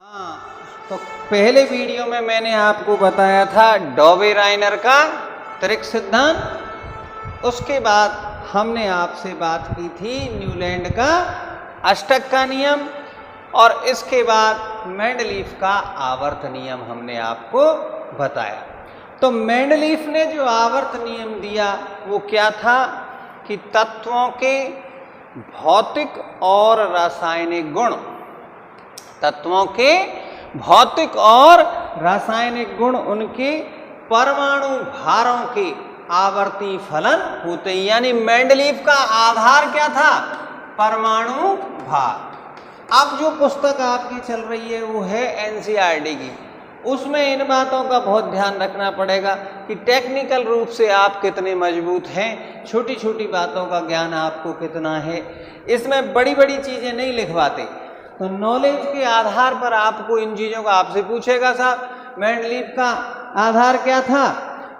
हाँ, तो पहले वीडियो में मैंने आपको बताया था डॉबे-राइनर का त्रिक सिद्धांत। उसके बाद हमने आपसे बात की थी न्यूलैंड का अष्टक का नियम, और इसके बाद मेंडलीफ का आवर्त नियम हमने आपको बताया। तो मेंडलीफ ने जो आवर्त नियम दिया वो क्या था कि तत्वों के भौतिक और रासायनिक गुण, तत्वों के भौतिक और रासायनिक गुण उनके परमाणु भारों के आवर्ती फलन होते हैं। यानी मेंडलीफ का आधार क्या था? परमाणु भार। अब जो पुस्तक आपकी चल रही है वो है एनसीईआरटी की, उसमें इन बातों का बहुत ध्यान रखना पड़ेगा कि टेक्निकल रूप से आप कितने मजबूत हैं, छोटी छोटी बातों का ज्ञान आपको कितना है। इसमें बड़ी बड़ी चीज़ें नहीं लिखवाते। तो नॉलेज के आधार पर आपको इन चीज़ों का आपसे पूछेगा, साहब मेंडलीफ का आधार क्या था?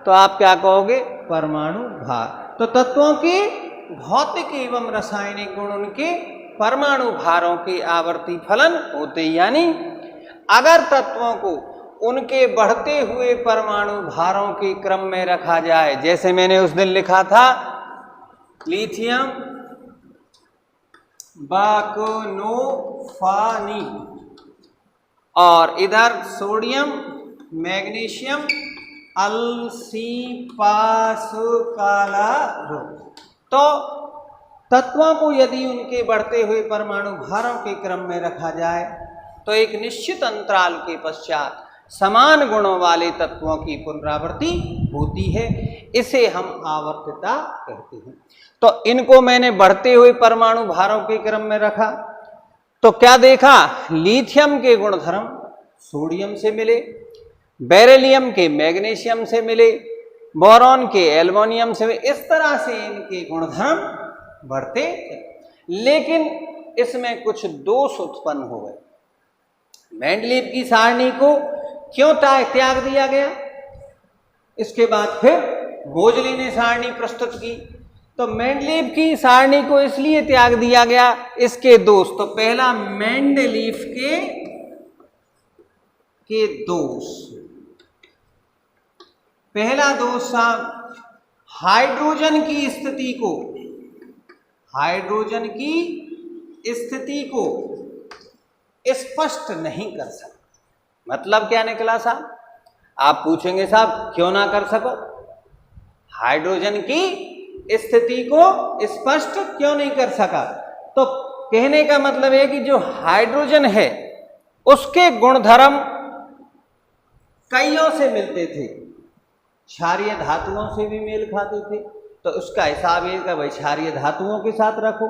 तो आप क्या कहोगे? परमाणु भार। तो तत्वों के भौतिक एवं रासायनिक गुण उनके परमाणु भारों के आवर्ती फलन होते। यानी अगर तत्वों को उनके बढ़ते हुए परमाणु भारों के क्रम में रखा जाए, जैसे मैंने उस दिन लिखा था लिथियम बाकोनोफानी, और इधर सोडियम मैग्नीशियम अल्सिपासुकाला, तो तत्वों को यदि उनके बढ़ते हुए परमाणु भारों के क्रम में रखा जाए तो एक निश्चित अंतराल के पश्चात समान गुणों वाले तत्वों की पुनरावृत्ति होती है। इसे हम आवर्तता कहते हैं। तो इनको मैंने बढ़ते हुए परमाणु भारों के क्रम में रखा तो क्या देखा? लिथियम के गुणधर्म सोडियम से मिले, बेरिलियम के मैग्नीशियम से मिले, बोरॉन के एल्युमिनियम से मिले। इस तरह से इनके गुणधर्म बढ़ते, लेकिन इसमें कुछ दोष उत्पन्न हो गए। मेंडलीफ की सारणी को क्यों त्याग दिया गया? इसके बाद फिर मोजली ने सारणी प्रस्तुत की। तो मेंडलीफ की सारणी को इसलिए त्याग दिया गया, इसके दोष। तो पहला मेंडलीफ के दोष, पहला दोष साहब हाइड्रोजन की स्थिति को, हाइड्रोजन की स्थिति को स्पष्ट नहीं कर सकता। मतलब क्या निकला साहब? आप पूछेंगे साहब क्यों ना कर सको? हाइड्रोजन की स्थिति को स्पष्ट क्यों नहीं कर सका? तो कहने का मतलब है कि जो हाइड्रोजन है उसके गुणधर्म कईयों से मिलते थे, क्षारीय धातुओं से भी मेल खाते थे। तो उसका हिसाब ये का भाई क्षारीय धातुओं के साथ रखो।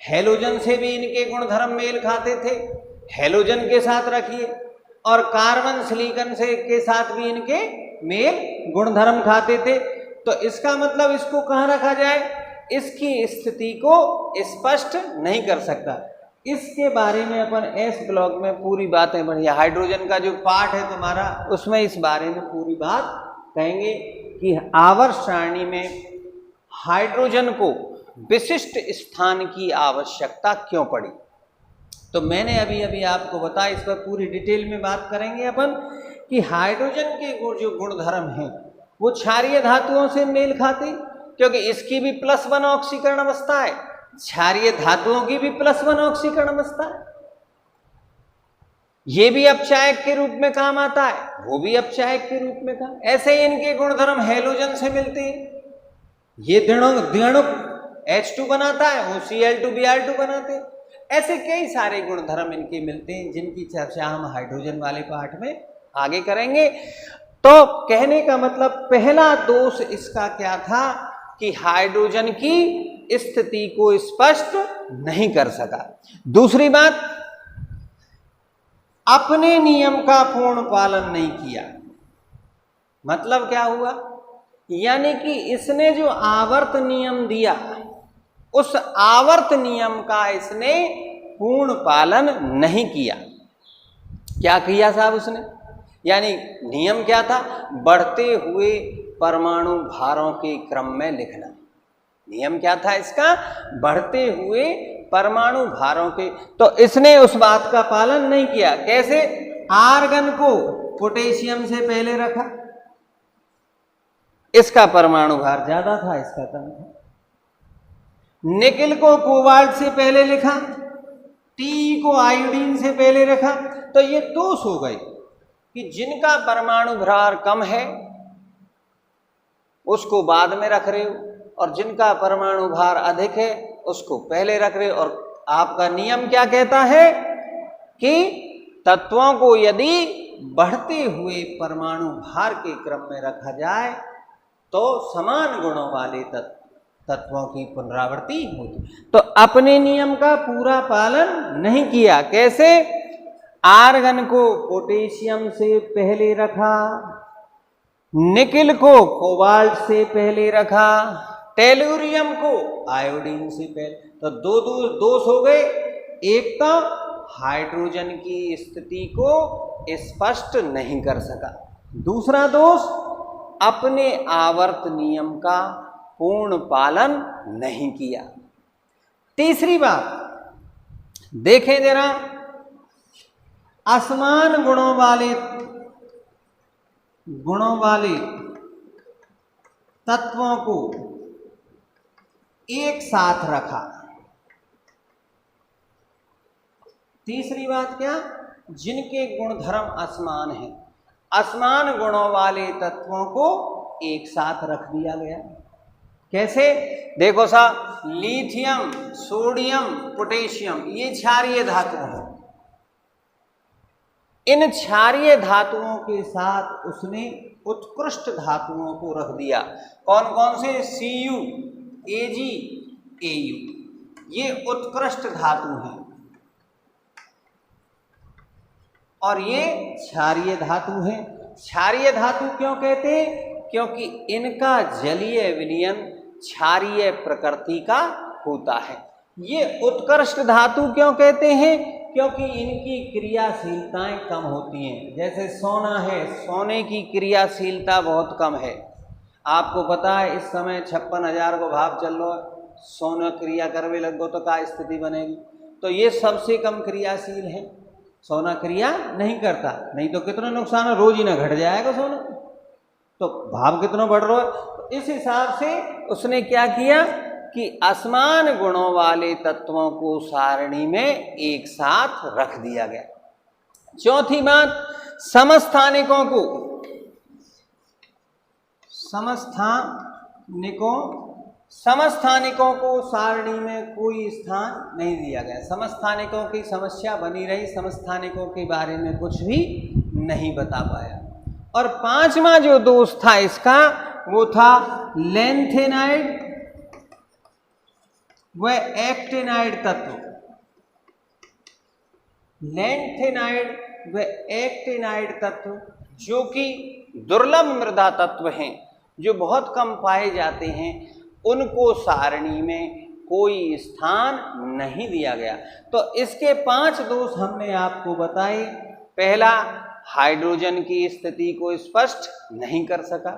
हैलोजन से भी इनके गुणधर्म मेल खाते थे, हैलोजन के साथ रखिए। और कार्बन सिलिकॉन से के साथ भी इनके मेल गुणधर्म खाते थे। तो इसका मतलब इसको कहाँ रखा जाए? इसकी स्थिति को स्पष्ट नहीं कर सकता। इसके बारे में अपन एस ब्लॉक में पूरी बातें बढ़िया, हाइड्रोजन का जो पार्ट है तुम्हारा उसमें इस बारे में पूरी बात कहेंगे कि आवर्त सारणी में हाइड्रोजन को विशिष्ट स्थान की आवश्यकता क्यों पड़ी। तो मैंने अभी अभी आपको बताया, इस पर पूरी डिटेल में बात करेंगे अपन कि हाइड्रोजन के जो गुणधर्म हैं वो क्षारीय धातुओं से मेल खाते, क्योंकि इसकी भी +1 ऑक्सीकरण अवस्था है, क्षारीय धातुओं की भी +1 ऑक्सीकरण अवस्था है। ये भी अपचायक के रूप में काम आता है, वो भी अपचायक के रूप में काम। ऐसे ही इनके गुणधर्म हैलोजन से मिलते हैं। ये द्विअणुक H2 बनाता है, वो Cl2Br2 बनाते हैं। ऐसे कई सारे गुणधर्म इनके मिलते हैं जिनकी चर्चा हम हाइड्रोजन वाले पार्ट में आगे करेंगे। तो कहने का मतलब पहला दोष इसका क्या था कि हाइड्रोजन की स्थिति को स्पष्ट नहीं कर सका। दूसरी बात, अपने नियम का पूर्ण पालन नहीं किया। मतलब क्या हुआ? यानी कि इसने जो आवर्त नियम दिया उस आवर्त नियम का इसने पूर्ण पालन नहीं किया। क्या किया साहब उसने? यानी नियम क्या था? बढ़ते हुए परमाणु भारों के क्रम में लिखना। नियम क्या था इसका? बढ़ते हुए परमाणु भारों के। तो इसने उस बात का पालन नहीं किया। कैसे? आर्गन को पोटेशियम से पहले रखा, इसका परमाणु भार ज्यादा था, इसका कम था। निकिल को कोबाल्ट से पहले लिखा, टी को आयोडीन से पहले रखा। तो ये दोष हो गए कि जिनका परमाणु भार कम है उसको बाद में रख रहे हो, और जिनका परमाणु भार अधिक है उसको पहले रख रहे हो। और आपका नियम क्या कहता है कि तत्वों को यदि बढ़ते हुए परमाणु भार के क्रम में रखा जाए तो समान गुणों वाले तत्वों की पुनरावृत्ति होती। तो अपने नियम का पूरा पालन नहीं किया। कैसे? आर्गन को पोटेशियम से पहले रखा, निकिल को कोबाल्ट से पहले रखा, टेलुरियम को आयोडीन से पहले। तो दो दोष हो गए। एक तो हाइड्रोजन की स्थिति को स्पष्ट नहीं कर सका, दूसरा दोष अपने आवर्त नियम का पूर्ण पालन नहीं किया। तीसरी बात देखें जरा, असमान गुणों वाले तत्वों को एक साथ रखा। तीसरी बात क्या? जिनके गुणधर्म असमान हैं, असमान गुणों वाले तत्वों को एक साथ रख दिया गया। कैसे? देखो साहब, लिथियम, सोडियम, पोटेशियम ये क्षारीय धातु हैं। इन क्षारीय धातुओं के साथ उसने उत्कृष्ट धातुओं को रख दिया। कौन कौन से? Cu, Ag, Au, ये उत्कृष्ट धातु हैं और ये क्षारीय धातु हैं। क्षारीय धातु क्यों कहते हैं? क्योंकि इनका जलीय विलयन क्षारीय प्रकृति का होता है। ये उत्कृष्ट धातु क्यों कहते हैं? क्योंकि इनकी क्रियाशीलताएं कम होती हैं। जैसे सोना है, सोने की क्रियाशीलता बहुत कम है। आपको पता है इस समय 56,000 को भाव चल रहा है, सोना क्रिया करवे लगो तो क्या स्थिति बनेगी? तो ये सबसे कम क्रियाशील है, सोना क्रिया नहीं करता। नहीं तो कितना नुकसान है, रोज ही ना घट जाएगा सोना, तो भाव कितना बढ़ रहा है। तो इस हिसाब से उसने क्या किया कि असमान गुणों वाले तत्वों को सारणी में एक साथ रख दिया गया। चौथी बात, समस्थानिकों को सारणी में कोई स्थान नहीं दिया गया। समस्थानिकों की समस्या बनी रही, समस्थानिकों के बारे में कुछ भी नहीं बता पाया। और पांचवा जो दोष था इसका वो था लैंथेनाइड व एक्टिनाइड तत्व। लैंथेनाइड व एक्टिनाइड तत्व जो कि दुर्लभ मृदा तत्व हैं, जो बहुत कम पाए जाते हैं, उनको सारणी में कोई स्थान नहीं दिया गया। तो इसके 5 दोष हमने आपको बताए। पहला, हाइड्रोजन की स्थिति को स्पष्ट नहीं कर सका।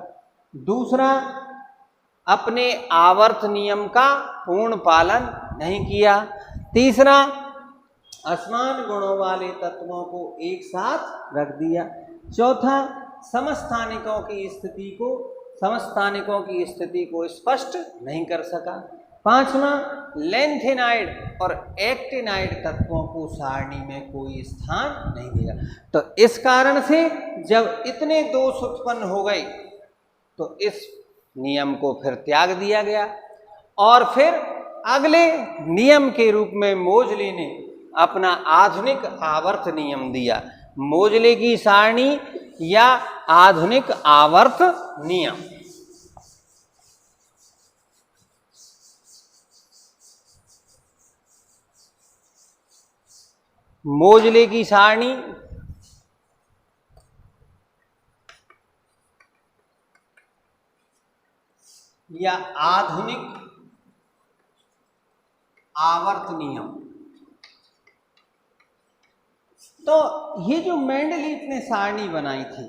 दूसरा, अपने आवर्त नियम का पूर्ण पालन नहीं किया। तीसरा, असमान गुणों वाले तत्वों को एक साथ रख दिया। चौथा, समस्थानिकों की स्थिति को स्पष्ट नहीं कर सका। पांचवा, लैंथेनाइड और एक्टिनाइड तत्वों को सारणी में कोई स्थान नहीं दिया। तो इस कारण से जब इतने दोष उत्पन्न हो गए तो इस नियम को फिर त्याग दिया गया। और फिर अगले नियम के रूप में मोजले ने अपना आधुनिक आवर्त नियम दिया। मोजले की सारणी या आधुनिक आवर्त नियम। मोजले की सारणी या आधुनिक आवर्त नियम। तो ये जो मेंडलीफ ने सारणी बनाई थी,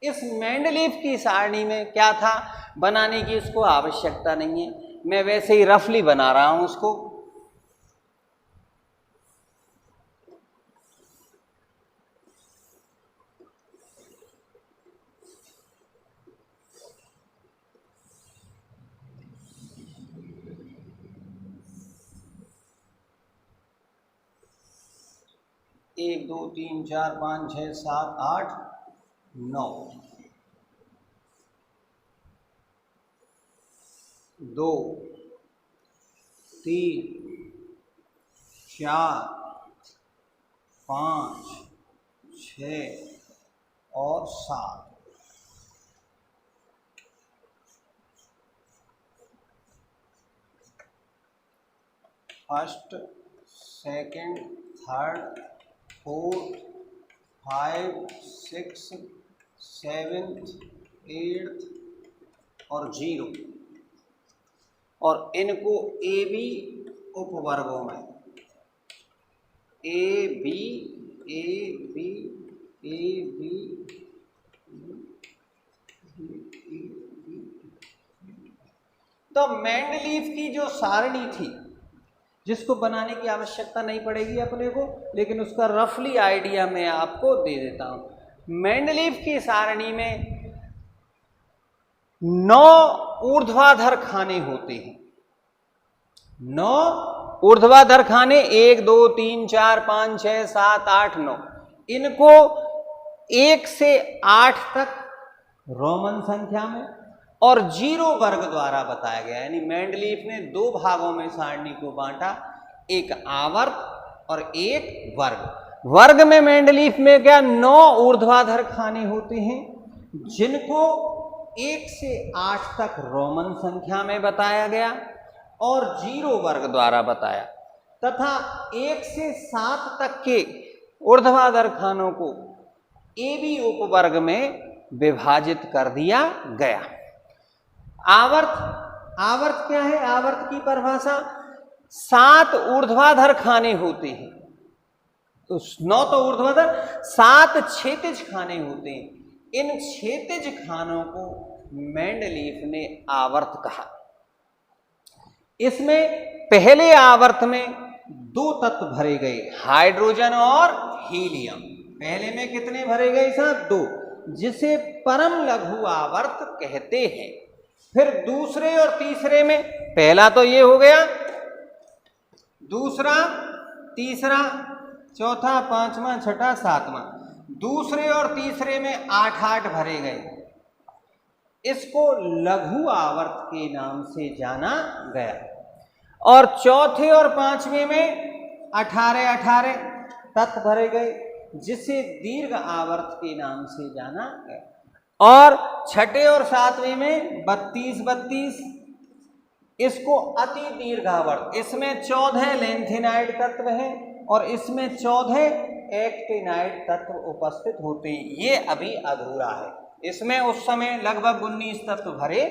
इस मेंडलीफ की सारणी में क्या था, बनाने की उसको आवश्यकता नहीं है, मैं वैसे ही रफली बना रहा हूं उसको। 1 2 3 4 5 6 7 8 9, 2 3 4 5 6 और 7। फर्स्ट, सेकंड, थर्ड, फोर्थ, 5, 6, 7, 8 और 0, और इनको ए बी उपवर्गों में A B A B A B तो मेंडलीव की जो सारणी थी, जिसको बनाने की आवश्यकता नहीं पड़ेगी अपने को, लेकिन उसका रफली आइडिया मैं आपको दे देता हूं। मेंडलीव की सारणी में 9 ऊर्ध्वाधर खाने होते हैं। 9 ऊर्ध्वाधर खाने, 1 2 3 4 5 6 7 8 9, इनको 1 से 8 तक रोमन संख्या में और 0 वर्ग द्वारा बताया गया। यानी मेंडलीव ने 2 भागों में सारणी को बांटा, एक आवर्त और एक वर्ग। वर्ग में मेंडलीव में क्या 9 ऊर्ध्वाधर खाने होते हैं, जिनको 1 से 8 तक रोमन संख्या में बताया गया और 0 वर्ग द्वारा बताया, तथा 1 से 7 तक के ऊर्ध्वाधर खानों को ए बी उपवर्ग में विभाजित कर दिया गया। आवर्त क्या है? आवर्त की परिभाषा 7 ऊर्ध्वाधर खाने होते हैं, तो 9 तो ऊर्ध्वाधर, 7 क्षैतिज खाने होते हैं। इन क्षैतिज खानों को मेंडलीव ने आवर्त कहा। इसमें पहले आवर्त में 2 तत्व भरे गए, हाइड्रोजन और हीलियम। पहले में कितने भरे गए साहब? 2, जिसे परम लघु आवर्त कहते हैं। फिर दूसरे और तीसरे में, पहला तो ये हो गया, दूसरा, तीसरा, चौथा, पांचवा, छठा, सातवां, दूसरे और तीसरे में 8-8 भरे गए। इसको लघु आवर्त के नाम से जाना गया। और चौथे और पांचवें में 18-18 तत्व भरे गए, जिसे दीर्घ आवर्त के नाम से जाना गया। और छठे और सातवें में 32-32, इसको अति दीर्घावर्त। इसमें 14 लेंथेनाइड तत्व हैं और इसमें 14 एक्टिनाइड तत्व उपस्थित होते हैं। ये अभी अधूरा है। इसमें उस समय लगभग 19 तत्व भरे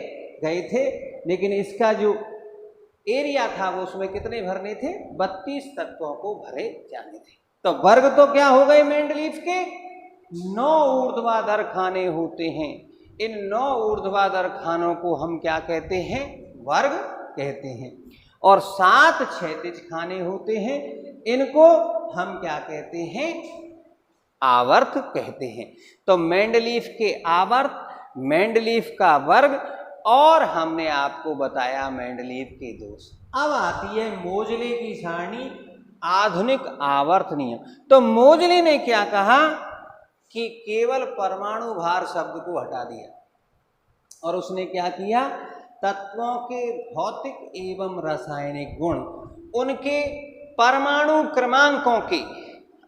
गए थे, लेकिन इसका जो एरिया था वो उसमें कितने भरने थे? 32 तत्वों को भरे जाने थे। तो वर्ग तो क्या हो गए मेंडलीव के? 9 ऊर्ध्वाधर खाने होते हैं। इन 9 ऊर्ध्वाधर खानों को हम क्या कहते हैं? वर्ग कहते हैं। और 7 क्षैतिज खाने होते हैं, इनको हम क्या कहते हैं? आवर्त कहते हैं। तो मेंडलीव के आवर्त, मेंडलीव का वर्ग, और हमने आपको बताया मेंडलीव के दोष। अब आती है मोजले की सारणी, आधुनिक आवर्त नियम। तो मोजले ने क्या कहा कि केवल परमाणु भार शब्द को हटा दिया, और उसने क्या किया? तत्वों के भौतिक एवं रासायनिक गुण, उनके परमाणु क्रमांकों के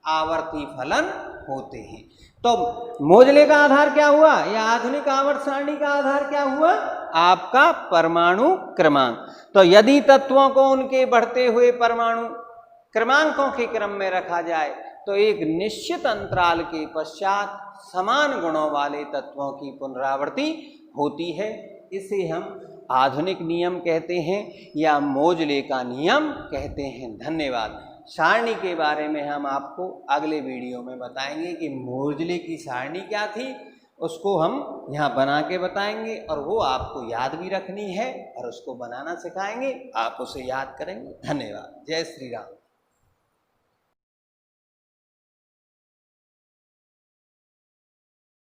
आवर्ती फलन होते हैं। तो मोजले का आधार क्या हुआ, या आधुनिक आवर्त सारणी का आधार क्या हुआ? आपका परमाणु क्रमांक। तो यदि तत्वों को उनके बढ़ते हुए परमाणु क्रमांकों के क्रम में रखा जाए, तो एक निश्चित अंतराल के पश्चात समान गुणों वाले तत्वों की पुनरावृत्ति होती है। इसे हम आधुनिक नियम कहते हैं या मोजले का नियम कहते हैं। धन्यवाद। सारणी के बारे में हम आपको अगले वीडियो में बताएंगे कि मोजले की सारणी क्या थी, उसको हम यहाँ बना के बताएंगे, और वो आपको याद भी रखनी है और उसको बनाना सिखाएंगे। आप उसे याद करेंगे। धन्यवाद। जय श्री राम।